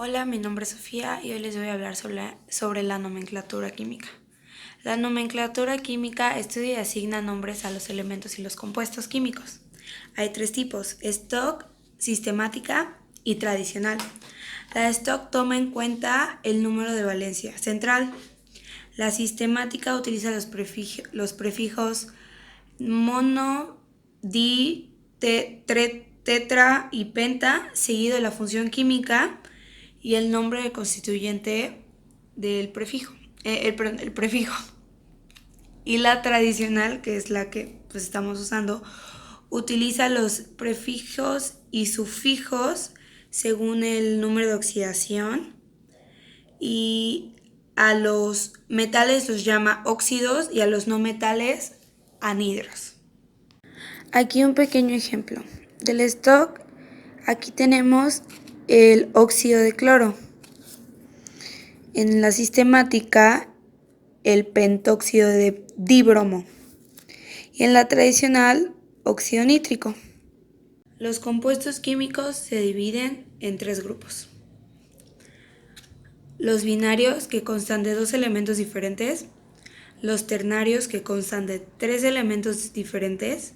Hola, mi nombre es Sofía y hoy les voy a hablar sobre la nomenclatura química. La nomenclatura química estudia y asigna nombres a los elementos y los compuestos químicos. Hay tres tipos: stock, sistemática y tradicional. La stock toma en cuenta el número de valencia central. La sistemática utiliza los prefijos mono, di, tetra y penta, seguido de la función química y el nombre constituyente del prefijo. El prefijo. Y la tradicional, que es la que pues estamos usando, utiliza los prefijos y sufijos según el número de oxidación, y a los metales los llama óxidos y a los no metales anhidros. Aquí un pequeño ejemplo del stock. Aquí tenemos el óxido de cloro. En la sistemática, el pentóxido de dibromo. Y en la tradicional, óxido nítrico. Los compuestos químicos se dividen en tres grupos: los binarios, que constan de dos elementos diferentes; los ternarios, que constan de tres elementos diferentes;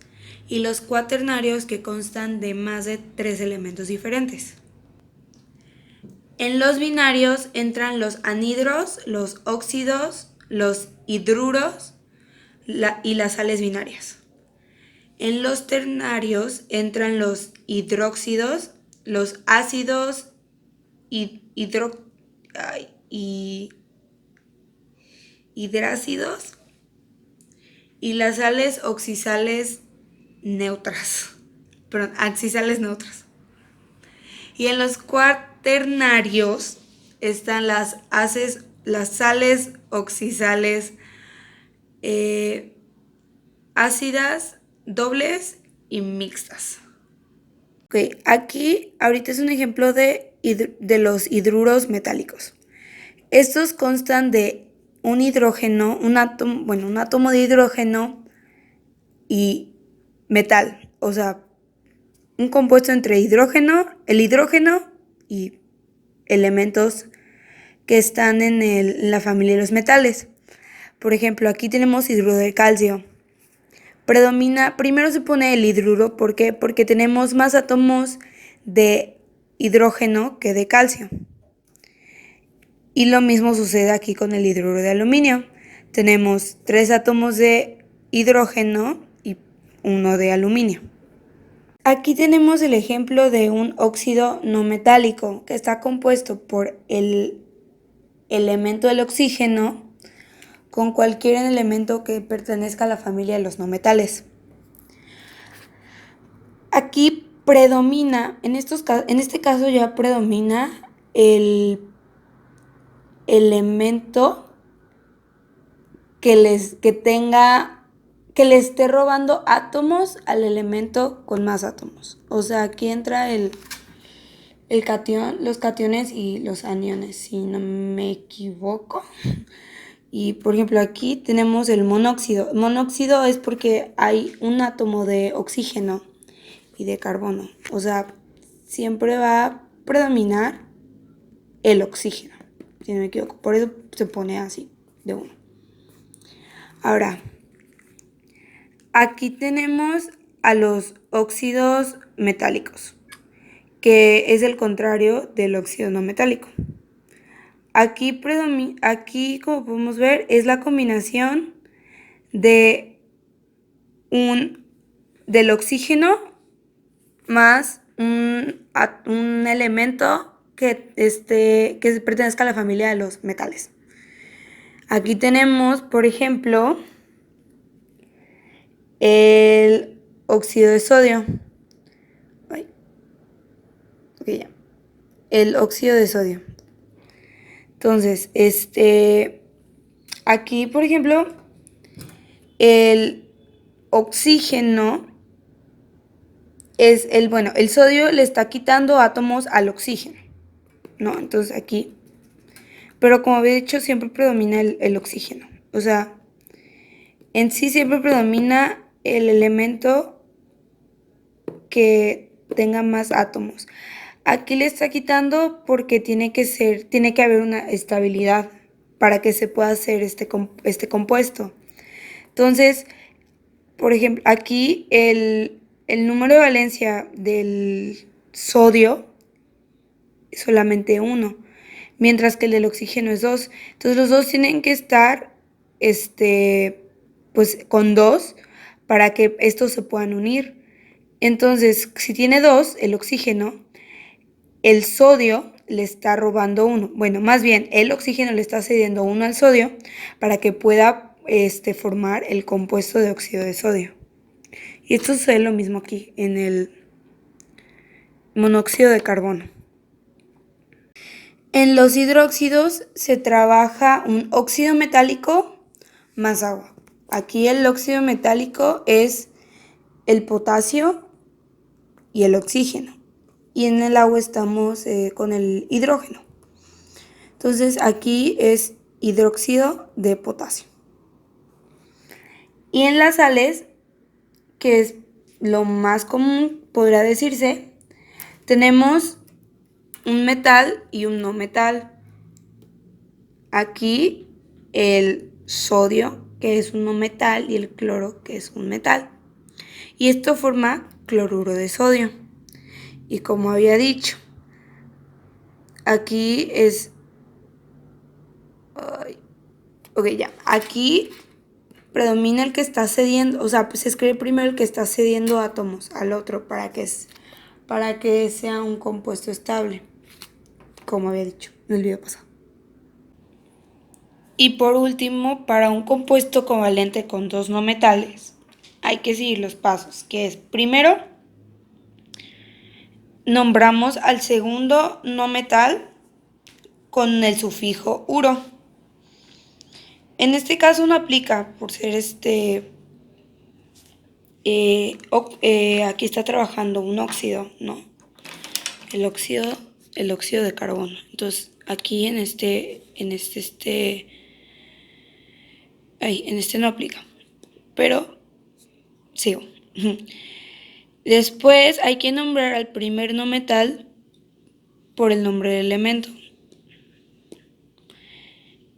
y los cuaternarios, que constan de más de tres elementos diferentes. En los binarios entran los anhidros, los óxidos, los hidruros y las sales binarias. En los ternarios entran los hidróxidos, los ácidos hidrácidos y las sales oxisales neutras. Perdón, acisales neutras. Y en los cuaternarios están las sales oxisales ácidas, dobles y mixtas. Ok, aquí ahorita es un ejemplo de los hidruros metálicos. Estos constan de un hidrógeno, un átomo de hidrógeno y metal, o sea, un compuesto entre el hidrógeno y elementos que están en la familia de los metales. Por ejemplo, aquí tenemos hidruro de calcio. Primero se pone el hidruro, ¿por qué? Porque tenemos más átomos de hidrógeno que de calcio. Y lo mismo sucede aquí con el hidruro de aluminio. Tenemos 3 átomos de hidrógeno y 1 de aluminio. Aquí tenemos el ejemplo de un óxido no metálico que está compuesto por el elemento del oxígeno con cualquier elemento que pertenezca a la familia de los no metales. Aquí predomina, en este caso ya predomina el elemento que le esté robando átomos al elemento con más átomos. O sea, aquí entra los cationes y los aniones, si no me equivoco. Y por ejemplo, aquí tenemos el monóxido. Monóxido es porque hay un átomo de oxígeno y de carbono. O sea, siempre va a predominar el oxígeno, si no me equivoco. Por eso se pone así, de uno. Ahora, aquí tenemos a los óxidos metálicos, que es el contrario del óxido no metálico. Aquí, como podemos ver, es la combinación del oxígeno más un elemento que pertenezca a la familia de los metales. Aquí tenemos, por ejemplo, el óxido de sodio. El óxido de sodio. Entonces, aquí, por ejemplo, el oxígeno es el sodio le está quitando átomos al oxígeno, ¿no? Entonces aquí, pero como había dicho, siempre predomina el oxígeno. O sea, en sí siempre predomina el elemento que tenga más átomos. Aquí le está quitando porque tiene que haber una estabilidad para que se pueda hacer este compuesto. Entonces, por ejemplo, aquí el número de valencia del sodio es solamente 1, mientras que el del oxígeno es 2. Entonces los dos tienen que estar pues con 2 para que estos se puedan unir. Entonces, si tiene 2, el oxígeno, el sodio le está robando 1. Bueno, más bien, el oxígeno le está cediendo 1 al sodio para que pueda formar el compuesto de óxido de sodio. Y esto sucede lo mismo aquí en el monóxido de carbono. En los hidróxidos se trabaja un óxido metálico más agua. Aquí el óxido metálico es el potasio y el oxígeno. Y en el agua estamos con el hidrógeno. Entonces aquí es hidróxido de potasio. Y en las sales, que es lo más común, podría decirse, tenemos un metal y un no metal. Aquí el sodio, que es un no metal, y el cloro, que es un metal. Y esto forma cloruro de sodio. Y como había dicho, aquí es... ok, ya. Aquí predomina el que está cediendo, o sea, pues se escribe primero el que está cediendo átomos al otro para que sea un compuesto estable, como había dicho en el video pasado. Y por último, para un compuesto covalente con dos no metales, hay que seguir los pasos, que es primero, nombramos al segundo no metal con el sufijo uro. En este caso no aplica por ser aquí está trabajando un óxido, ¿no? El óxido de carbono. Entonces, aquí en este no aplica. Pero sigo. Después hay que nombrar al primer no metal por el nombre del elemento.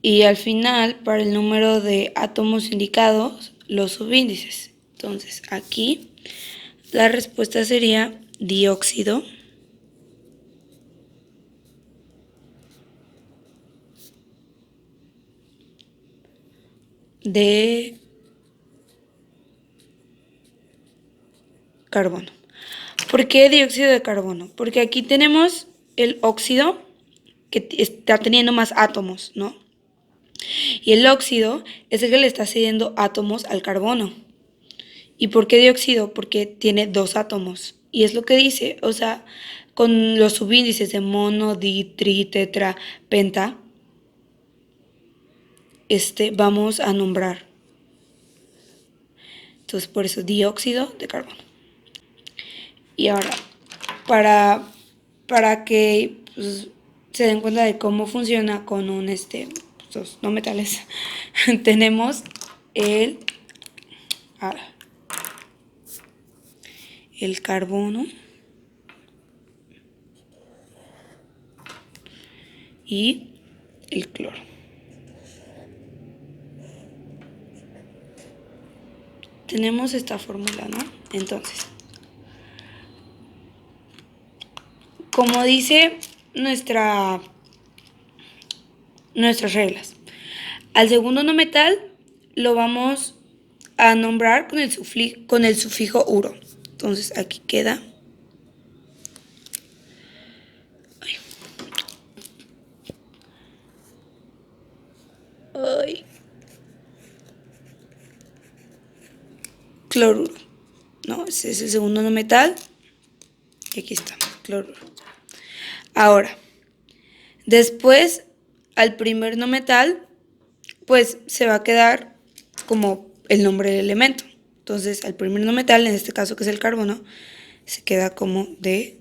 Y al final, para el número de átomos indicados, los subíndices. Entonces, aquí la respuesta sería dióxido de carbono. ¿Por qué dióxido de carbono? Porque aquí tenemos el óxido que está teniendo más átomos, ¿no? Y el óxido es el que le está cediendo átomos al carbono. ¿Y por qué dióxido? Porque tiene dos átomos. Y es lo que dice, o sea, con los subíndices de mono, di, tri, tetra, penta, vamos a nombrar. Entonces, por eso dióxido de carbono. Y ahora, para que pues, se den cuenta de cómo funciona con un estos no metales, tenemos el carbono y el cloro. Tenemos esta fórmula, ¿no? Entonces, como dice nuestras reglas, al segundo no metal lo vamos a nombrar con el sufijo uro. Entonces aquí queda cloruro. No, ese es el segundo no metal. Y aquí está, cloruro. Ahora, después al primer no metal, pues se va a quedar como el nombre del elemento. Entonces, al primer no metal, en este caso que es el carbono, se queda como de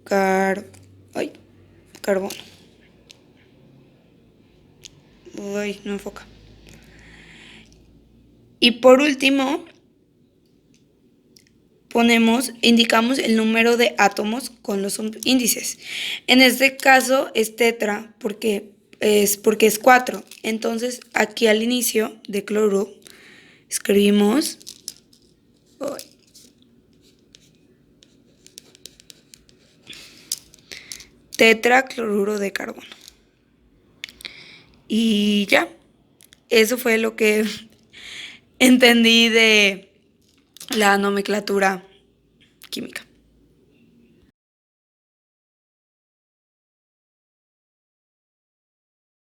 carbono. Uy, no enfoca. Y por último, indicamos el número de átomos con los subíndices. En este caso es tetra porque es 4. Entonces aquí al inicio de cloruro escribimos tetracloruro de carbono. Y ya, eso fue lo que entendí de la nomenclatura química.